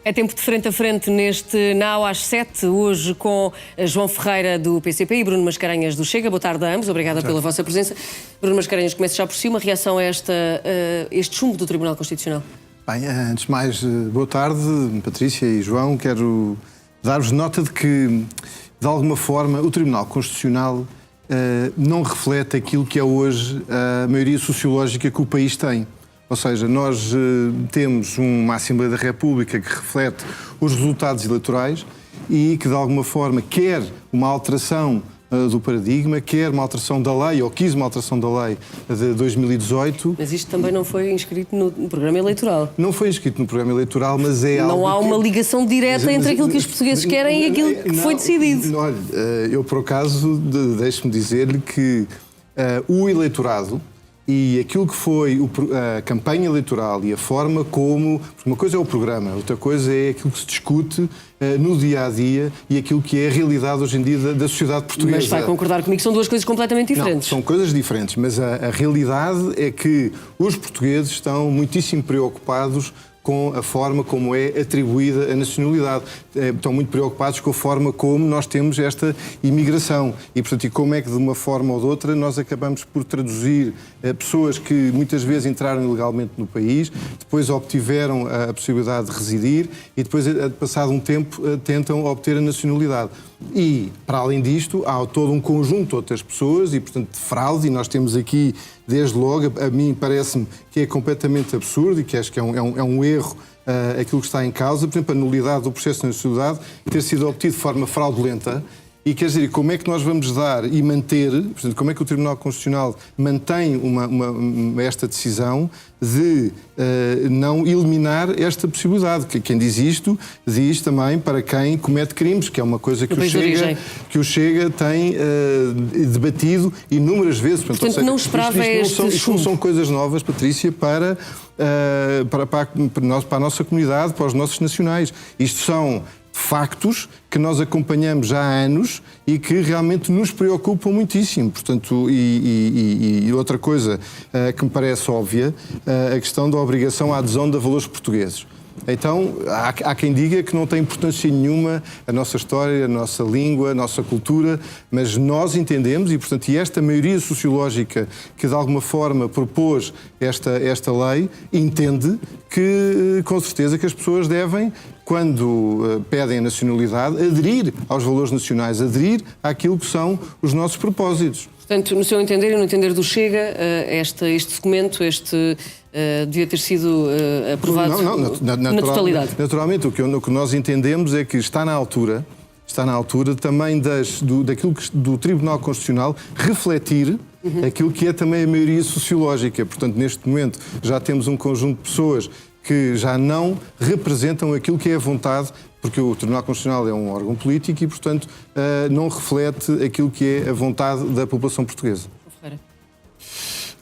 É tempo de frente a frente neste Now às 7, hoje com João Ferreira do PCP e Bruno Mascarenhas do Chega. Boa tarde a ambos, obrigada pela vossa presença. Bruno Mascarenhas, começa já por si, uma reação a este chumbo do Tribunal Constitucional. Bem, antes de mais, boa tarde, Patrícia e João. Quero dar-vos nota de que, de alguma forma, o Tribunal Constitucional não reflete aquilo que é hoje a maioria sociológica que o país tem. Ou seja, nós temos uma Assembleia da República que reflete os resultados eleitorais e que, de alguma forma, quer uma alteração do paradigma, quer uma alteração da lei, ou quis uma alteração da lei de 2018. Mas isto também não foi inscrito no programa eleitoral. Não foi inscrito no programa eleitoral, mas é algo... Não há uma ligação direta entre aquilo que os portugueses querem e aquilo que foi decidido. Olha, eu, por acaso, deixe-me dizer-lhe que o eleitorado e aquilo que foi a campanha eleitoral e a forma como... Porque uma coisa é o programa, outra coisa é aquilo que se discute no dia-a-dia e aquilo que é a realidade hoje em dia da sociedade portuguesa. Mas vai concordar comigo que são duas coisas completamente diferentes. Não, são coisas diferentes, mas a realidade é que os portugueses estão muitíssimo preocupados com a forma como é atribuída a nacionalidade. Estão muito preocupados com a forma como nós temos esta imigração e, portanto, e como é que de uma forma ou de outra nós acabamos por traduzir pessoas que muitas vezes entraram ilegalmente no país, depois obtiveram a possibilidade de residir e depois, passado um tempo, tentam obter a nacionalidade. E, para além disto, há todo um conjunto de outras pessoas e, portanto, de fraude, e nós temos aqui, desde logo, a mim parece-me que é completamente absurdo e que acho que é um erro aquilo que está em causa, por exemplo, a nulidade do processo de nacionalidade ter sido obtido de forma fraudulenta. E quer dizer, como é que nós vamos dar e manter, portanto, como é que o Tribunal Constitucional mantém esta decisão de não eliminar esta possibilidade? Quem diz isto, diz também para quem comete crimes, que é uma coisa que o Chega tem debatido inúmeras vezes. Portanto, seja, não esperava isto não são coisas novas, Patrícia, para a nossa comunidade, para os nossos nacionais. Isto são factos que nós acompanhamos já há anos e que realmente nos preocupam muitíssimo. Portanto, e outra coisa que me parece óbvia, a questão da obrigação à adesão de valores portugueses. Então, há quem diga que não tem importância nenhuma a nossa história, a nossa língua, a nossa cultura, mas nós entendemos, e portanto, e esta maioria sociológica que de alguma forma propôs esta lei, entende que, com certeza, que as pessoas devem, quando pedem a nacionalidade, aderir aos valores nacionais, aderir àquilo que são os nossos propósitos. Portanto, no seu entender e no entender do Chega, este documento, devia ter sido aprovado na totalidade? Naturalmente, o que nós entendemos é que está na altura também daquilo do Tribunal Constitucional refletir aquilo que é também a maioria sociológica. Portanto, neste momento já temos um conjunto de pessoas que já não representam aquilo que é a vontade, porque o Tribunal Constitucional é um órgão político e, portanto, não reflete aquilo que é a vontade da população portuguesa.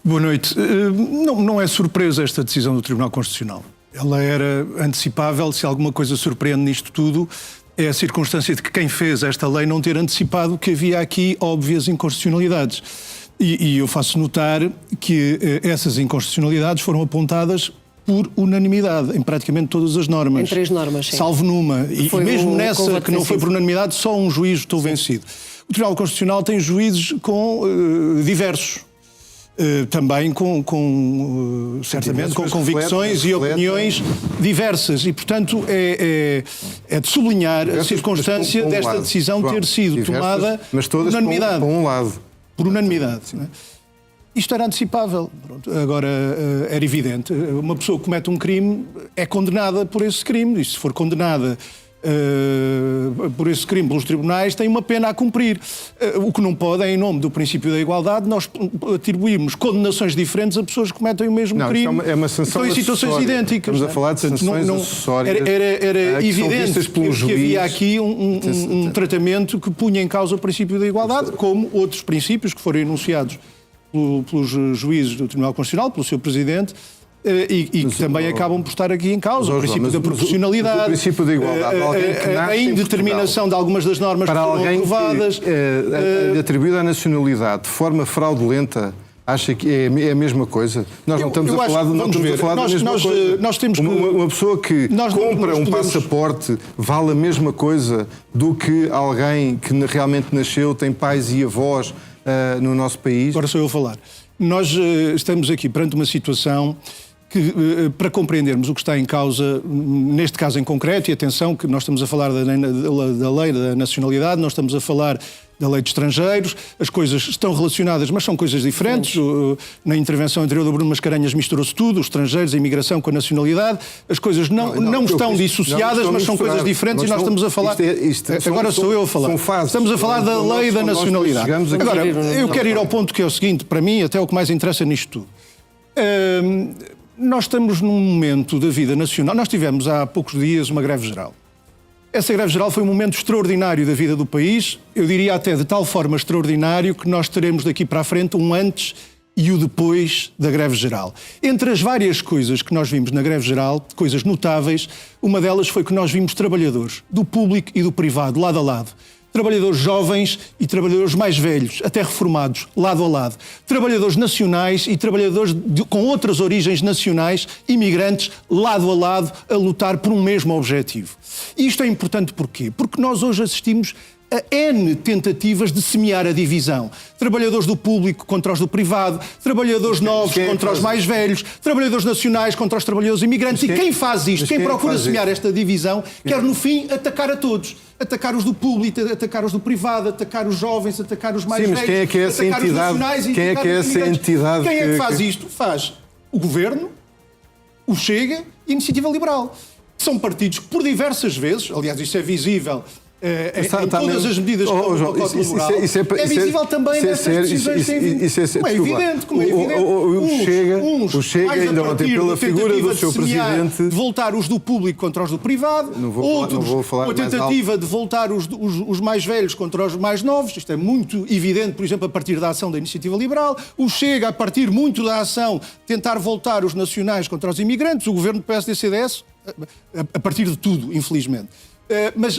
Boa noite. Não é surpresa esta decisão do Tribunal Constitucional. Ela era antecipável. Se alguma coisa surpreende nisto tudo, é a circunstância de que quem fez esta lei não ter antecipado que havia aqui óbvias inconstitucionalidades. E eu faço notar que essas inconstitucionalidades foram apontadas por unanimidade, em praticamente todas as normas. Em 3 normas, sim. Salvo numa. E mesmo nessa, que não foi por unanimidade, só um juiz estou vencido. O Tribunal Constitucional tem juízes diversos. Também certamente com convicções e opiniões diversas. E, portanto, é de sublinhar a circunstância desta decisão ter sido tomada por unanimidade. Por unanimidade. Isto era antecipável. Agora, era evidente. Uma pessoa que comete um crime é condenada por esse crime. E se for condenada por esse crime pelos tribunais, tem uma pena a cumprir. O que não pode é, em nome do princípio da igualdade, nós atribuirmos condenações diferentes a pessoas que cometem o mesmo crime. É uma sanção em situações idênticas. Estamos a falar de sanções acessórias. Era evidente que havia aqui um tratamento que punha em causa o princípio da igualdade, como outros princípios que foram enunciados pelos juízes do Tribunal Constitucional, pelo seu Presidente, e que também acabam por estar aqui em causa. O princípio da proporcionalidade, o princípio da igualdade, a indeterminação de algumas das normas para que foram aprovadas. Atribuída à nacionalidade de forma fraudulenta, acha que é a mesma coisa? Nós não estamos a falar da mesma coisa. Nós temos que... Uma pessoa que compra um passaporte vale a mesma coisa do que alguém que realmente nasceu, tem pais e avós no nosso país? Agora sou eu a falar. Nós estamos aqui perante uma situação que, para compreendermos o que está em causa, neste caso em concreto, e atenção que nós estamos a falar da lei da nacionalidade, nós estamos a falar da lei de estrangeiros, as coisas estão relacionadas, mas são coisas diferentes. Na intervenção anterior do Bruno Mascarenhas misturou-se tudo, os estrangeiros, a imigração com a nacionalidade, as coisas não estão dissociadas, mas são coisas diferentes e nós estamos a falar... Agora sou eu a falar. Estamos a falar da lei da nacionalidade. Agora, eu quero ir ao ponto que é o seguinte, para mim, até o que mais interessa nisto tudo. Nós estamos num momento da vida nacional. Nós tivemos há poucos dias uma greve geral. Essa greve geral foi um momento extraordinário da vida do país, eu diria até de tal forma extraordinário que nós teremos daqui para a frente um antes e o depois da greve geral. Entre as várias coisas que nós vimos na greve geral, coisas notáveis, uma delas foi que nós vimos trabalhadores do público e do privado, lado a lado. Trabalhadores jovens e trabalhadores mais velhos, até reformados, lado a lado. Trabalhadores nacionais e trabalhadores com outras origens nacionais, imigrantes, lado a lado, a lutar por um mesmo objetivo. E isto é importante porquê? Porque nós hoje assistimos a N tentativas de semear a divisão. Trabalhadores do público contra os do privado, trabalhadores novos contra os mais velhos, trabalhadores nacionais contra os trabalhadores imigrantes. E quem faz isto, quem procura semear esta divisão, quer no fim atacar a todos. Atacar os do público, atacar os do privado, atacar os jovens, atacar os mais velhos, quem é que é essa atacar entidade? os nacionais, quem é que é essa entidade? Quem é que faz isto? Faz o Governo, o Chega e a Iniciativa Liberal. São partidos que por diversas vezes, aliás isto é visível em todas as medidas que estão no pacote laboral, é visível também nestas decisões que têm como é evidente, o Chega ainda ontem pela figura do seu presidente de voltar os do público contra os do privado, outros com a tentativa de voltar os mais velhos contra os mais novos, isto é muito evidente, por exemplo, a partir da ação da Iniciativa Liberal, o Chega a partir muito da ação tentar voltar os nacionais contra os imigrantes, o governo do PSD-CDS a partir de tudo, infelizmente. Mas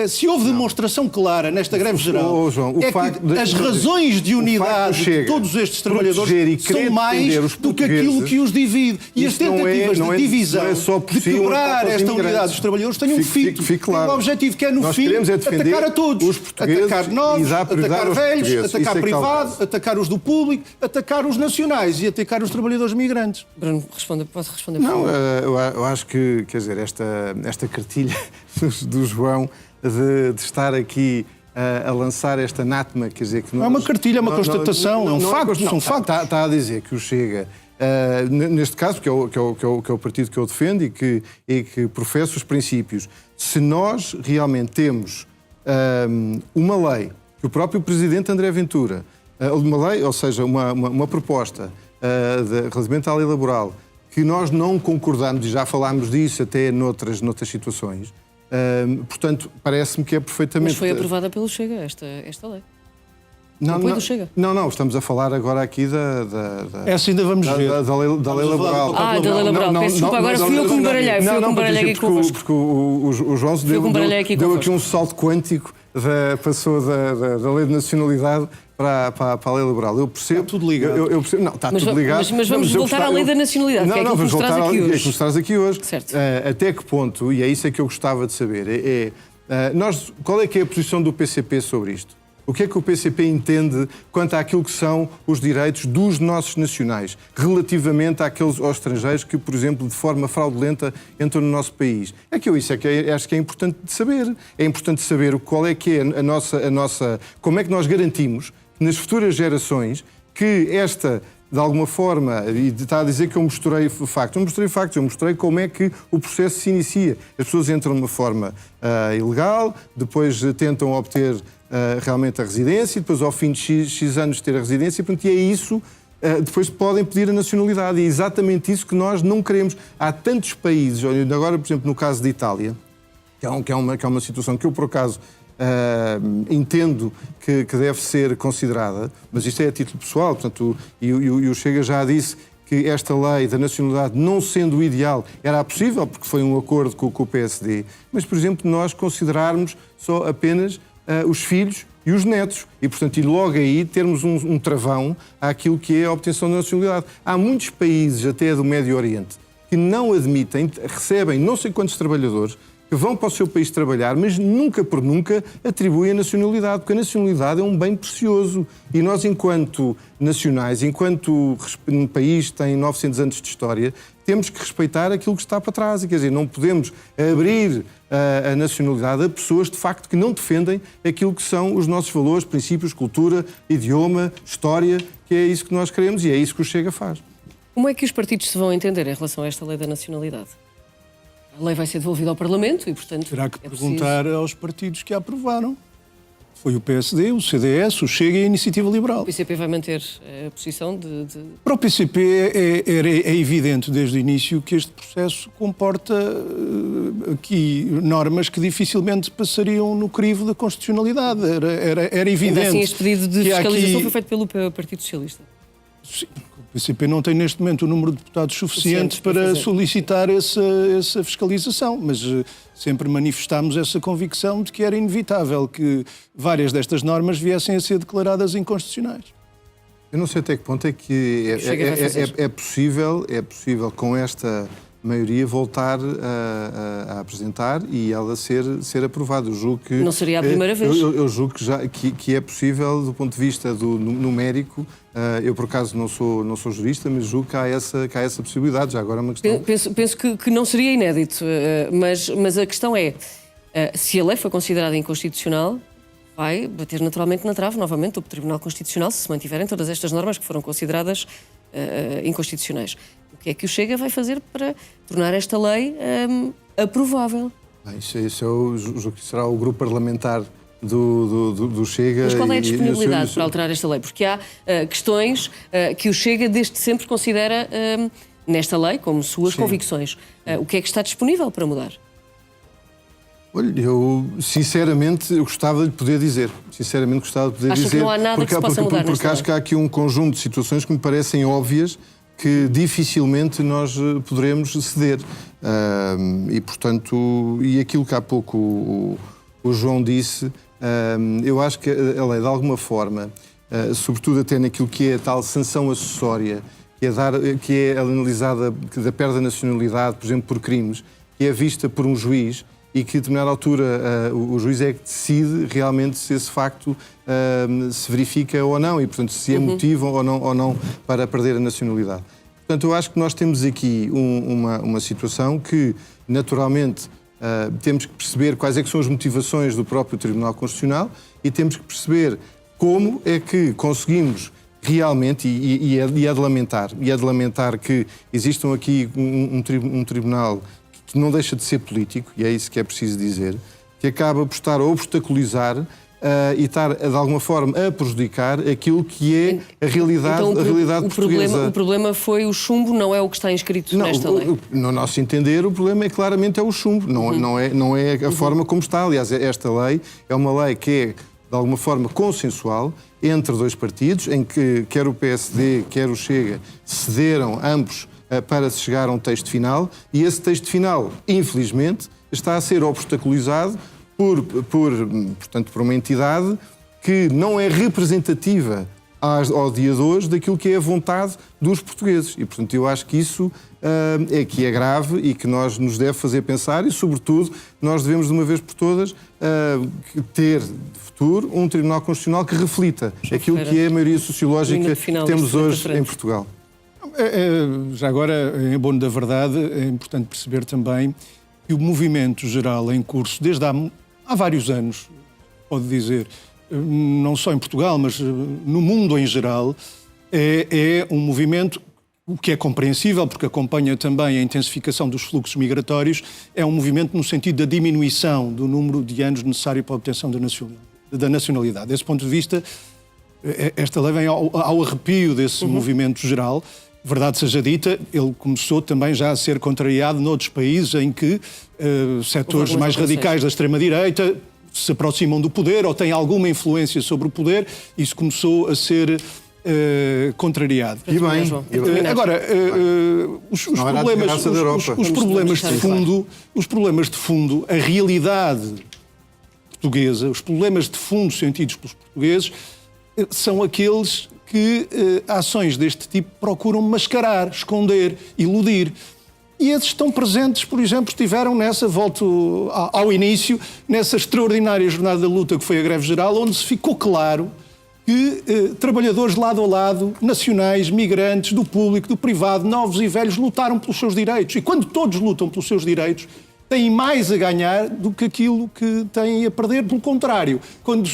se houve demonstração clara nesta greve geral, João, que as razões de unidade de todos estes trabalhadores são mais do que aquilo que os divide. E as tentativas de divisão, de quebrar esta unidade dos trabalhadores têm um fito, têm um objetivo que é, no fim, atacar a todos. Atacar novos, atacar velhos, atacar privado, atacar os do público, atacar os nacionais e atacar os trabalhadores migrantes. Bruno, posso responder? Não, eu acho que, quer dizer, esta cartilha do João de estar aqui a lançar esta anátema, quer dizer que não é uma cartilha, é uma constatação, é um facto, são factos. Está a dizer que o Chega, neste caso, que é o partido que eu defendo e que professa os princípios, se nós realmente temos uma lei que o próprio Presidente André Ventura, uma lei, ou seja, uma proposta relativamente à lei laboral, que nós não concordamos, e já falámos disso até noutras situações. Portanto, parece-me que é perfeitamente... Mas foi aprovada pelo Chega, esta lei. Não, do Chega. Não, estamos a falar agora aqui essa ainda vamos ver. Da lei laboral. Da lei laboral. Peço desculpa, agora fui eu que me baralhei. Fui eu que me baralhei aqui convosco. Porque o João deu aqui um salto quântico, passou da lei de nacionalidade para a lei laboral. Eu percebo... Está tudo ligado. Eu percebo, não, está tudo ligado. Mas vamos voltar à lei da nacionalidade, que é aquilo que nos traz aqui hoje. É que nos traz aqui hoje. Certo. Até que ponto, e é isso que eu gostava de saber, qual é que é a posição do PCP sobre isto? O que é que o PCP entende quanto àquilo que são os direitos dos nossos nacionais, relativamente aos estrangeiros que, por exemplo, de forma fraudulenta entram no nosso país? Acho que é importante de saber. É importante saber qual é que é a nossa... Como é que nós garantimos que nas futuras gerações que esta... de alguma forma, e está a dizer que eu mostrei factos. Não mostrei factos, eu mostrei como é que o processo se inicia. As pessoas entram de uma forma ilegal, depois tentam obter realmente a residência, e depois ao fim de X anos de ter a residência, e é isso, depois podem pedir a nacionalidade. E é exatamente isso que nós não queremos. Há tantos países, olha, agora, por exemplo, no caso de Itália, que é uma situação que eu, por acaso, entendo que deve ser considerada, mas isto é a título pessoal, portanto, e o Chega já disse que esta lei da nacionalidade, não sendo o ideal, era possível, porque foi um acordo com o PSD, mas, por exemplo, nós considerarmos só apenas os filhos e os netos. E, portanto, e logo aí termos um travão àquilo que é a obtenção da nacionalidade. Há muitos países, até do Médio Oriente, que não admitem, recebem não sei quantos trabalhadores, que vão para o seu país trabalhar, mas nunca por nunca atribuem a nacionalidade, porque a nacionalidade é um bem precioso. E nós, enquanto nacionais, enquanto um país que tem 900 anos de história, temos que respeitar aquilo que está para trás. E, quer dizer, não podemos abrir a nacionalidade a pessoas, de facto, que não defendem aquilo que são os nossos valores, princípios, cultura, idioma, história, que é isso que nós queremos e é isso que o Chega faz. Como é que os partidos se vão entender em relação a esta lei da nacionalidade? A lei vai ser devolvida ao Parlamento e, portanto... Terá que perguntar aos partidos que a aprovaram. Foi o PSD, o CDS, o Chega e a Iniciativa Liberal. O PCP vai manter a posição de... Para o PCP é evidente desde o início que este processo comporta aqui normas que dificilmente passariam no crivo da constitucionalidade. Era evidente. Ainda assim, este pedido de fiscalização foi feito pelo Partido Socialista. Sim. O PCP não tem neste momento o número de deputados suficiente para solicitar essa fiscalização, mas sempre manifestámos essa convicção de que era inevitável que várias destas normas viessem a ser declaradas inconstitucionais. Eu não sei até que ponto é que é possível com esta maioria voltar a apresentar e ela ser aprovada. Eu julgo que não seria a primeira vez. Eu julgo que é possível do ponto de vista numérico. Eu, por acaso, não sou jurista, mas julgo que há essa possibilidade. Já agora é uma questão... Penso que não seria inédito, mas a questão é, se a lei for considerada inconstitucional, vai bater naturalmente na trave, novamente, do Tribunal Constitucional, se mantiverem todas estas normas que foram consideradas inconstitucionais. O que é que o Chega vai fazer para tornar esta lei aprovável? Bem, isso eu julgo que será o grupo parlamentar do Chega. Mas qual é a disponibilidade para alterar esta lei? Porque há questões que o Chega desde sempre considera nesta lei como suas convicções. O que é que está disponível para mudar? Olha, eu sinceramente gostava de lhe poder dizer. Acha que não há nada que se possa mudar porque acho que há aqui um conjunto de situações que me parecem óbvias que dificilmente nós poderemos ceder. E, portanto, e aquilo que há pouco o João disse, eu acho que a lei, de alguma forma, sobretudo até naquilo que é a tal sanção acessória, que é analisada da perda da nacionalidade, por exemplo, por crimes, que é vista por um juiz e que, a determinada altura, o juiz é que decide realmente se esse facto se verifica ou não e, portanto, se é motivo ou não para perder a nacionalidade. Portanto, eu acho que nós temos aqui uma situação que, naturalmente, temos que perceber quais é que são as motivações do próprio Tribunal Constitucional e temos que perceber como é que conseguimos realmente, e é de lamentar que existam aqui um tribunal que não deixa de ser político, e é isso que é preciso dizer, que acaba por estar a obstaculizar e estar, de alguma forma, a prejudicar aquilo que é a realidade, então, a realidade portuguesa. O problema foi o chumbo, não é o que está inscrito nesta lei? No nosso entender, o problema claramente o chumbo, não é a forma como está. Aliás, esta lei é uma lei que é, de alguma forma, consensual entre dois partidos, em que quer o PSD, quer o Chega, cederam ambos para se chegar a um texto final, e esse texto final, infelizmente, está a ser obstaculizado portanto, por uma entidade que não é representativa ao dia de hoje daquilo que é a vontade dos portugueses. E, portanto, eu acho que isso é grave e que nos deve fazer pensar e, sobretudo, nós devemos, de uma vez por todas, ter, de futuro, um Tribunal Constitucional que reflita aquilo que é a maioria sociológica que temos hoje em Portugal. Já agora, em abono da verdade, é importante perceber também que o movimento geral em curso, desde há vários anos, pode dizer, não só em Portugal, mas no mundo em geral, é um movimento, o que é compreensível, porque acompanha também a intensificação dos fluxos migratórios, é um movimento no sentido da diminuição do número de anos necessário para a obtenção da nacionalidade. Desse ponto de vista, esta lei vem ao arrepio desse movimento geral. Verdade seja dita, ele começou também já a ser contrariado noutros países em que setores mais radicais da extrema-direita se aproximam do poder ou têm alguma influência sobre o poder. Isso começou a ser contrariado. E bem. Agora, os problemas de fundo, a realidade portuguesa, os problemas de fundo sentidos pelos portugueses, são aqueles que ações deste tipo procuram mascarar, esconder, iludir. E esses estão presentes, por exemplo, estiveram volto ao início, nessa extraordinária jornada de luta que foi a greve geral, onde se ficou claro que trabalhadores lado a lado, nacionais, migrantes, do público, do privado, novos e velhos, lutaram pelos seus direitos. E quando todos lutam pelos seus direitos, têm mais a ganhar do que aquilo que têm a perder. Pelo contrário, quando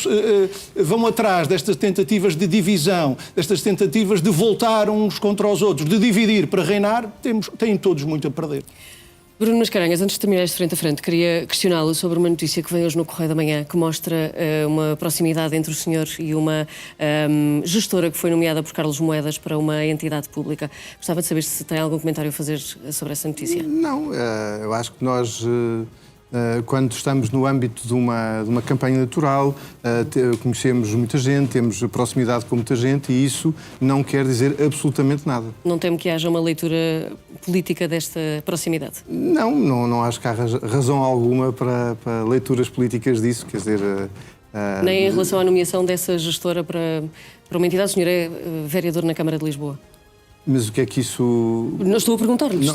vão atrás destas tentativas de divisão, destas tentativas de voltar uns contra os outros, de dividir para reinar, têm todos muito a perder. Bruno Mascarenhas, antes de terminar este frente a frente, queria questioná-lo sobre uma notícia que vem hoje no Correio da Manhã, que mostra uma proximidade entre o senhor e uma gestora que foi nomeada por Carlos Moedas para uma entidade pública. Gostava de saber se tem algum comentário a fazer sobre essa notícia. Não, eu acho que nós, quando estamos no âmbito de uma campanha eleitoral, conhecemos muita gente, temos proximidade com muita gente e isso não quer dizer absolutamente nada. Não temo que haja uma leitura política desta proximidade? Não acho que há razão alguma para leituras políticas disso, quer dizer... Nem em relação à nomeação dessa gestora para uma entidade. O senhor é vereador na Câmara de Lisboa. Mas o que é que isso... Não estou a perguntar-lhe.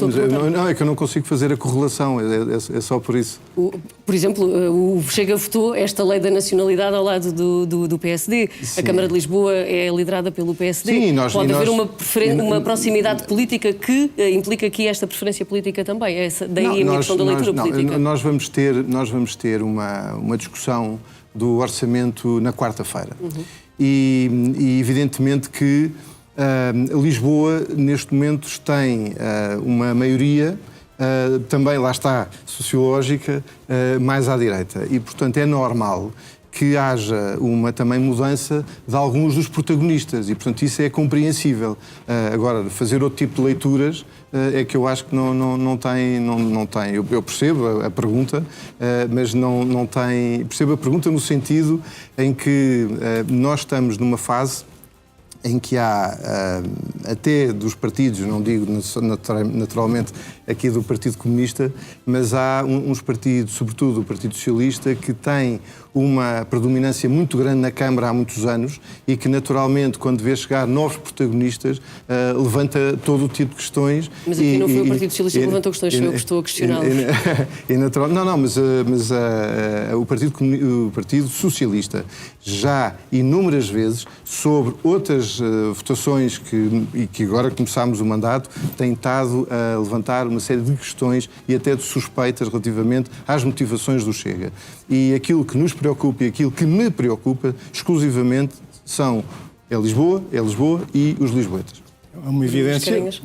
Não, é que eu não consigo fazer a correlação, é só por isso. Por exemplo, o Chega votou esta lei da nacionalidade ao lado do PSD. Sim. A Câmara de Lisboa é liderada pelo PSD. Sim, Pode haver uma proximidade política que implica aqui esta preferência política também. Daí a minha questão da leitura política. Nós vamos ter uma discussão do orçamento na quarta-feira. E evidentemente que Lisboa, neste momento, tem uma maioria, também, lá está, sociológica, mais à direita. E, portanto, é normal que haja uma também mudança de alguns dos protagonistas e, portanto, isso é compreensível. Agora, fazer outro tipo de leituras é que eu acho que não tem. Eu percebo a pergunta, mas não tem... Percebo a pergunta no sentido em que nós estamos numa fase em que há, até dos partidos, não digo naturalmente aqui do Partido Comunista, mas há uns partidos, sobretudo o Partido Socialista, que tem uma predominância muito grande na Câmara há muitos anos e que, naturalmente, quando vê chegar novos protagonistas, levanta todo o tipo de questões. Mas aqui não foi o Partido Socialista que levantou questões, foi eu que estou a questioná-los. Mas o Partido Socialista já inúmeras vezes, sobre outras votações que agora começámos o mandato, tem estado a levantar uma série de questões e até de suspeitas relativamente às motivações do Chega. E aquilo que nos preocupa e aquilo que me preocupa exclusivamente é Lisboa e os lisboetas. É uma evidência. Se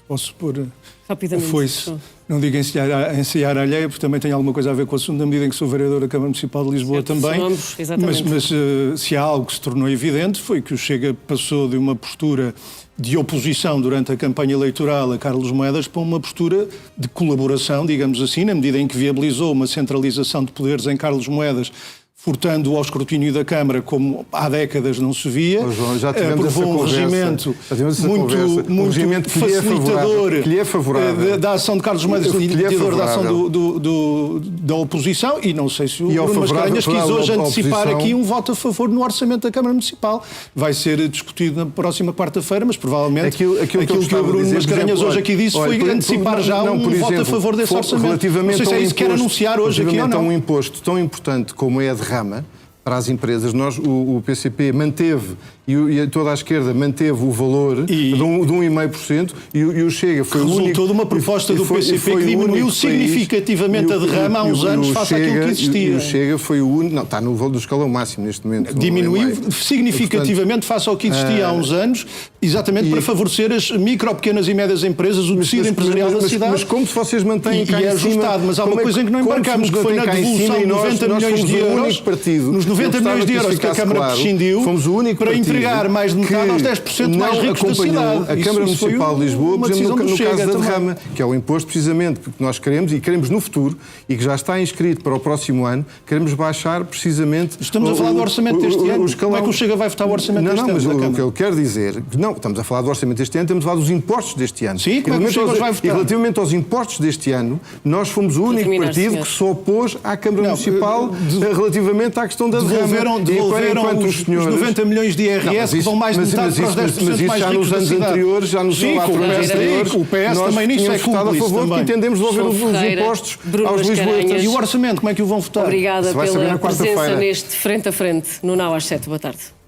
posso pôr rapidamente, foice, não digo ensaiar a alheia, porque também tem alguma coisa a ver com o assunto, na medida em que sou vereador da Câmara Municipal de Lisboa também. Mas se há algo que se tornou evidente foi que o Chega passou de uma postura de oposição durante a campanha eleitoral a Carlos Moedas para uma postura de colaboração, digamos assim, na medida em que viabilizou uma centralização de poderes em Carlos Moedas, furtando ao escrutínio da Câmara como há décadas não se via. João, já tivemos provou um regimento muito facilitador que lhe é favorável da ação de Carlos Moedas, facilitador da ação da oposição, e não sei se o Bruno Mascarenhas quis hoje antecipar aqui um voto a favor no orçamento da Câmara Municipal. Vai ser discutido na próxima quarta-feira, mas provavelmente aquilo que o Bruno Mascarenhas hoje aqui disse foi antecipar já um voto a favor desse orçamento. Não sei se é isso que quer anunciar hoje aqui ou não. Um imposto tão importante como é a derrama para as empresas, o PCP manteve e toda a esquerda manteve o valor de 1,5% e o Chega foi o único... Resultou de uma proposta do PCP que diminuiu significativamente a derrama há uns anos face àquilo que existia. E o Chega foi o único... Não, está no valor do escalão máximo neste momento. Diminuiu significativamente face ao que existia há uns anos, exatamente para favorecer as micro, pequenas e médias empresas, o tecido empresarial da cidade. Mas como se vocês mantêm cá em cima... Mas há uma coisa em que não embarcamos, que foi na devolução de 90 milhões de euros. Nos 90 milhões de euros que a Câmara prescindiu para entregar mais de metade aos 10% mais ricos da cidade. A Câmara Municipal de Lisboa, por exemplo, no caso da derrama, que é o imposto precisamente porque nós queremos e queremos no futuro e que já está inscrito para o próximo ano, queremos baixar precisamente... Estamos a falar do orçamento deste ano. Como é que o Chega vai votar o orçamento deste ano? Não, mas o que eu quero dizer, Não, estamos a falar do orçamento deste ano, estamos a falar dos impostos deste ano. Sim, como é que o Chega vai votar? E relativamente aos impostos deste ano, nós fomos o único partido que se opôs à Câmara Municipal relativamente à questão da devolveram os 90 milhões de IRS que vão mais de metade para os 10% mais ricos da cidade. Mas isso já nos anos anteriores, já nos 4 anos anteriores, o PS também nisso é votado a favor, porque entendemos devolver os impostos aos lisboetas. E o orçamento, como é que o vão votar? Obrigada pela presença neste Frente a Frente no Now às 7. Boa tarde.